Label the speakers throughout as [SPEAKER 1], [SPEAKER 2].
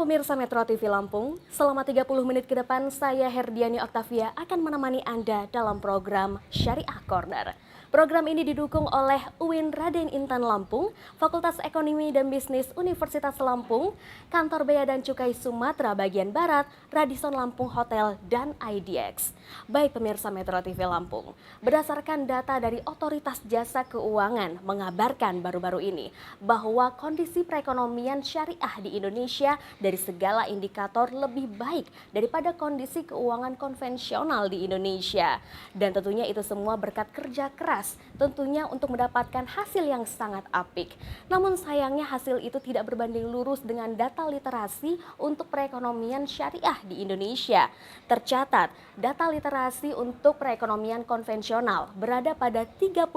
[SPEAKER 1] pemirsa Metro TV Lampung, selama 30 menit ke depan saya Herdiani Oktavia akan menemani Anda dalam program Syariah Corner. Program ini didukung oleh UIN Raden Intan Lampung, Fakultas Ekonomi dan Bisnis Universitas Lampung, Kantor Bea dan Cukai Sumatera bagian Barat, Radisson Lampung Hotel, dan IDX. Baik pemirsa Metro TV Lampung, berdasarkan data dari Otoritas Jasa Keuangan mengabarkan baru-baru ini bahwa kondisi perekonomian syariah di Indonesia dari segala indikator lebih baik daripada kondisi keuangan konvensional di Indonesia. Dan tentunya itu semua berkat kerja keras, tentunya untuk mendapatkan hasil yang sangat apik. Namun sayangnya hasil itu tidak berbanding lurus dengan data literasi untuk perekonomian syariah di Indonesia. Tercatat, data literasi untuk perekonomian konvensional berada pada 38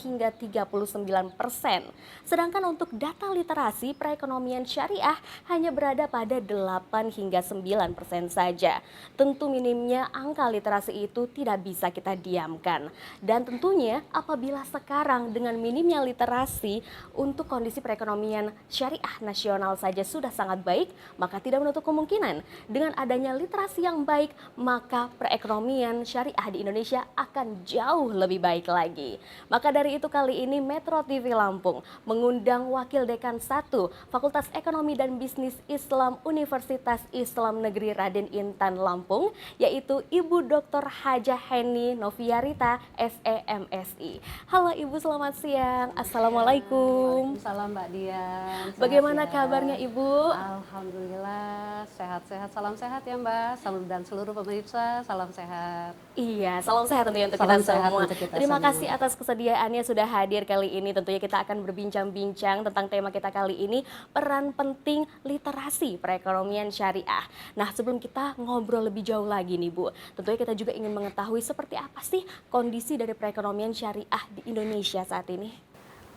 [SPEAKER 1] hingga 39%. Sedangkan untuk data literasi perekonomian syariah hanya berada pada 8 hingga 9% saja. Tentu minimnya angka literasi itu tidak bisa kita diamkan. Dan tentunya apabila sekarang dengan minimnya literasi untuk kondisi perekonomian syariah nasional saja sudah sangat baik, maka tidak menutup kemungkinan dengan adanya literasi yang baik, maka perekonomian syariah di Indonesia akan jauh lebih baik lagi. Maka dari itu kali ini Metro TV Lampung mengundang Wakil Dekan 1 Fakultas Ekonomi dan Bisnis Islam Universitas Islam Negeri Raden Intan Lampung, yaitu Ibu Dr. Hajah Heni Noviarita, SEMSI. Halo Ibu, selamat siang. Assalamualaikum.
[SPEAKER 2] Waalaikumsalam Mbak Dian.
[SPEAKER 1] Bagaimana kabarnya Ibu?
[SPEAKER 2] Alhamdulillah sehat-sehat. Salam sehat ya Mbak. Dan seluruh pemirsa salam sehat.
[SPEAKER 1] Iya, salam sehat tentunya untuk
[SPEAKER 2] Salam
[SPEAKER 1] kita
[SPEAKER 2] sehat
[SPEAKER 1] semua.
[SPEAKER 2] untuk kita
[SPEAKER 1] Terima
[SPEAKER 2] semua.
[SPEAKER 1] kasih atas kesediaannya sudah hadir kali ini. Tentunya kita akan berbincang-bincang tentang tema kita kali ini, peran penting literasi perekonomian syariah. Nah, sebelum kita ngobrol lebih jauh lagi nih Bu, tentunya kita juga ingin mengetahui seperti apa sih kondisi dari perekonomian syariah di Indonesia saat ini.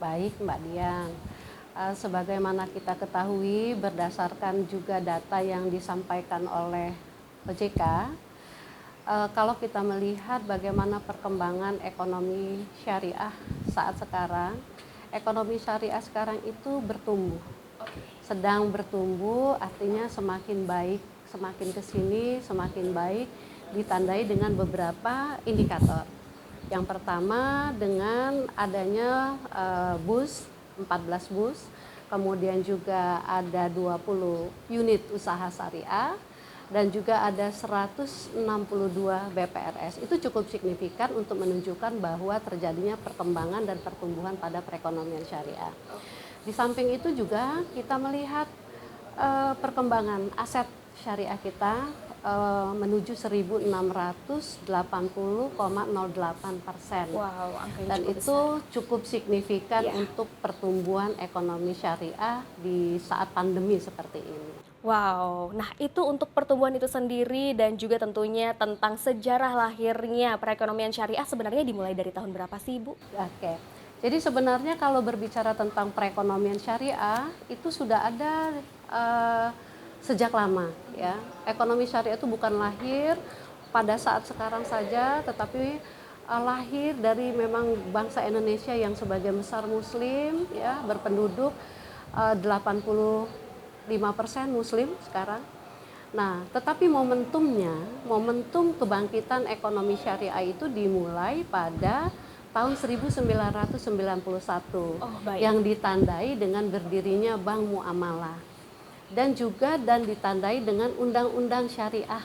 [SPEAKER 2] Baik Mbak Dian. Sebagaimana kita ketahui berdasarkan juga data yang disampaikan oleh OJK, kalau kita melihat bagaimana perkembangan ekonomi syariah saat sekarang, ekonomi syariah sekarang itu bertumbuh. Sedang bertumbuh artinya semakin baik, semakin kesini semakin baik, ditandai dengan beberapa indikator. Yang pertama dengan adanya BUS, 14 BUS, kemudian juga ada 20 unit usaha syariah, dan juga ada 162 BPRS. Itu cukup signifikan untuk menunjukkan bahwa terjadinya perkembangan dan pertumbuhan pada perekonomian syariah. Di samping itu juga kita melihat perkembangan aset syariah kita menuju 1.680,08%.
[SPEAKER 1] Wow, angkanya
[SPEAKER 2] Dan
[SPEAKER 1] cukup
[SPEAKER 2] itu
[SPEAKER 1] besar.
[SPEAKER 2] cukup signifikan
[SPEAKER 1] Ya.
[SPEAKER 2] untuk pertumbuhan ekonomi syariah di saat pandemi seperti ini.
[SPEAKER 1] Wow, nah itu untuk pertumbuhan itu sendiri dan juga tentunya tentang sejarah lahirnya perekonomian syariah sebenarnya dimulai dari tahun berapa sih Ibu?
[SPEAKER 2] Oke. Jadi sebenarnya kalau berbicara tentang perekonomian syariah itu sudah ada sejak lama ya. Ekonomi syariah itu bukan lahir pada saat sekarang saja, tetapi lahir dari memang bangsa Indonesia yang sebagian besar muslim ya, berpenduduk 85% muslim sekarang. Nah, tetapi momentum kebangkitan ekonomi syariah itu dimulai pada tahun 1991
[SPEAKER 1] Oh, baik.
[SPEAKER 2] yang ditandai dengan berdirinya Bank Muamalah dan ditandai dengan Undang-Undang Syariah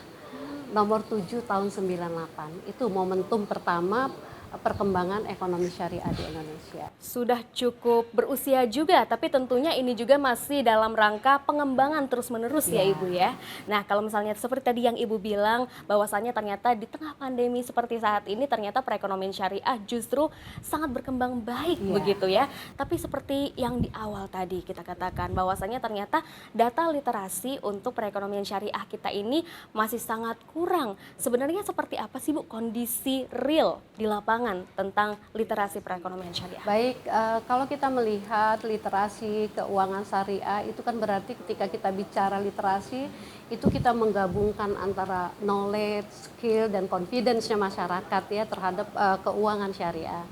[SPEAKER 2] nomor 7 tahun 98. Itu momentum pertama perkembangan ekonomi syariah di Indonesia.
[SPEAKER 1] Sudah cukup berusia juga, tapi tentunya ini juga masih dalam rangka pengembangan terus-menerus ya
[SPEAKER 2] Ya.
[SPEAKER 1] Ibu ya. Nah, kalau misalnya seperti tadi yang Ibu bilang bahwasannya ternyata di tengah pandemi seperti saat ini ternyata perekonomian syariah justru sangat berkembang baik
[SPEAKER 2] Ya.
[SPEAKER 1] begitu ya. Tapi seperti yang di awal tadi kita katakan bahwasannya ternyata data literasi untuk perekonomian syariah kita ini masih sangat kurang. Sebenarnya seperti apa sih Bu kondisi real di lapangan tentang literasi perekonomian syariah?
[SPEAKER 2] Baik, kalau kita melihat literasi keuangan syariah itu kan berarti ketika kita bicara literasi itu kita menggabungkan antara knowledge, skill, dan confidence-nya masyarakat ya terhadap keuangan syariah.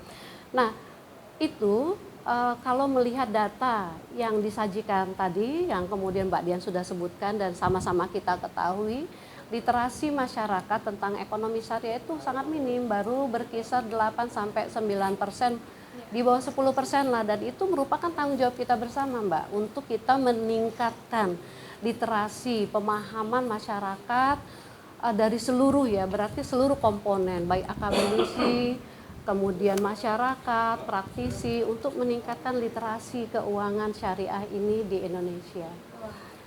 [SPEAKER 2] Nah, itu Kalau melihat data yang disajikan tadi, yang kemudian Mbak Dian sudah sebutkan dan sama-sama kita ketahui, literasi masyarakat tentang ekonomi syariah itu sangat minim, baru berkisar 8-9%, di bawah 10% lah, dan itu merupakan tanggung jawab kita bersama Mbak, untuk kita meningkatkan literasi, pemahaman masyarakat dari seluruh ya, berarti seluruh komponen, baik akademisi, kemudian masyarakat, praktisi, untuk meningkatkan literasi keuangan syariah ini di Indonesia.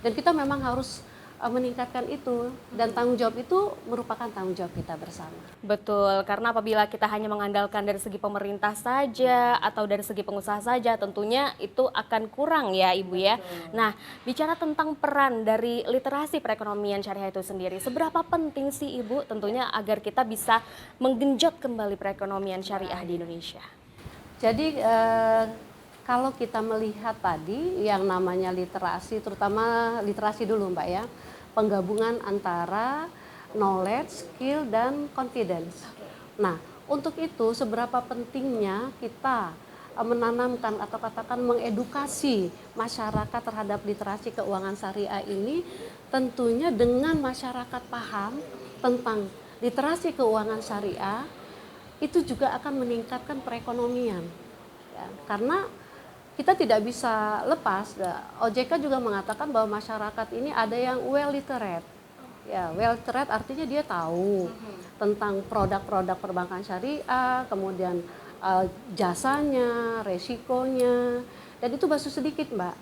[SPEAKER 2] Dan kita memang harus meningkatkan itu, dan tanggung jawab itu merupakan tanggung jawab kita bersama.
[SPEAKER 1] Betul, karena apabila kita hanya mengandalkan dari segi pemerintah saja atau dari segi pengusaha saja, tentunya itu akan kurang ya Ibu ya. Nah, bicara tentang peran dari literasi perekonomian syariah itu sendiri, seberapa penting sih Ibu tentunya agar kita bisa menggenjot kembali perekonomian syariah di Indonesia?
[SPEAKER 2] Jadi kalau kita melihat tadi yang namanya literasi, terutama literasi dulu Mbak ya, penggabungan antara knowledge, skill, dan confidence. Nah, untuk itu seberapa pentingnya kita menanamkan atau katakan mengedukasi masyarakat terhadap literasi keuangan syariah ini, tentunya dengan masyarakat paham tentang literasi keuangan syariah, itu juga akan meningkatkan perekonomian. Ya, karena kita tidak bisa lepas, OJK juga mengatakan bahwa masyarakat ini ada yang well literate. Ya, well literate artinya dia tahu tentang produk-produk perbankan syariah, kemudian jasanya, resikonya, dan itu masih sedikit Mbak.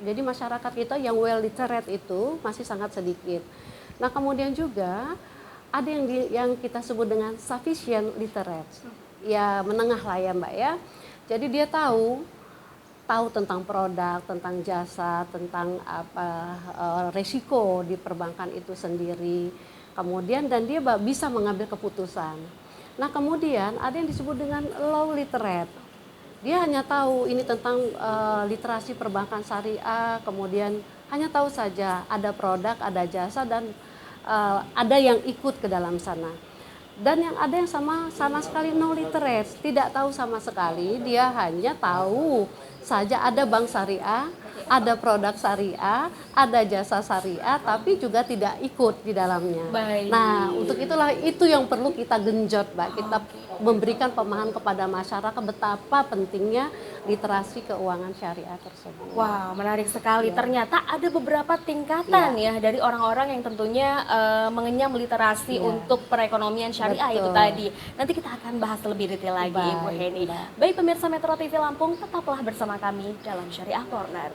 [SPEAKER 2] Jadi masyarakat kita yang well literate itu masih sangat sedikit. Nah kemudian juga ada yang kita sebut dengan sufficient literate, ya menengah lah ya Mbak ya. Jadi dia tahu tentang produk, tentang jasa, tentang resiko di perbankan itu sendiri. Kemudian dan dia bisa mengambil keputusan. Nah kemudian ada yang disebut dengan low literate. Dia hanya tahu ini tentang literasi perbankan syariah, kemudian hanya tahu saja ada produk, ada jasa, dan ada yang ikut ke dalam sana. Dan yang ada yang sama sekali no literate, tidak tahu sama sekali, dia hanya tahu saja ada bank syariah, ada produk syariah, ada jasa syariah, tapi juga tidak ikut di dalamnya.
[SPEAKER 1] Baik.
[SPEAKER 2] Nah, untuk itulah itu yang perlu kita genjot, Mbak. Kita memberikan pemahaman kepada masyarakat betapa pentingnya literasi keuangan syariah tersebut.
[SPEAKER 1] Wow, menarik sekali. Ternyata ada beberapa tingkatan ya dari orang-orang yang tentunya mengenyam literasi untuk perekonomian syariah. Betul. Itu tadi. Nanti kita akan bahas lebih detail lagi, Ibu Heni. Baik pemirsa Metro TV Lampung, tetaplah bersama kami dalam Syariah Corner.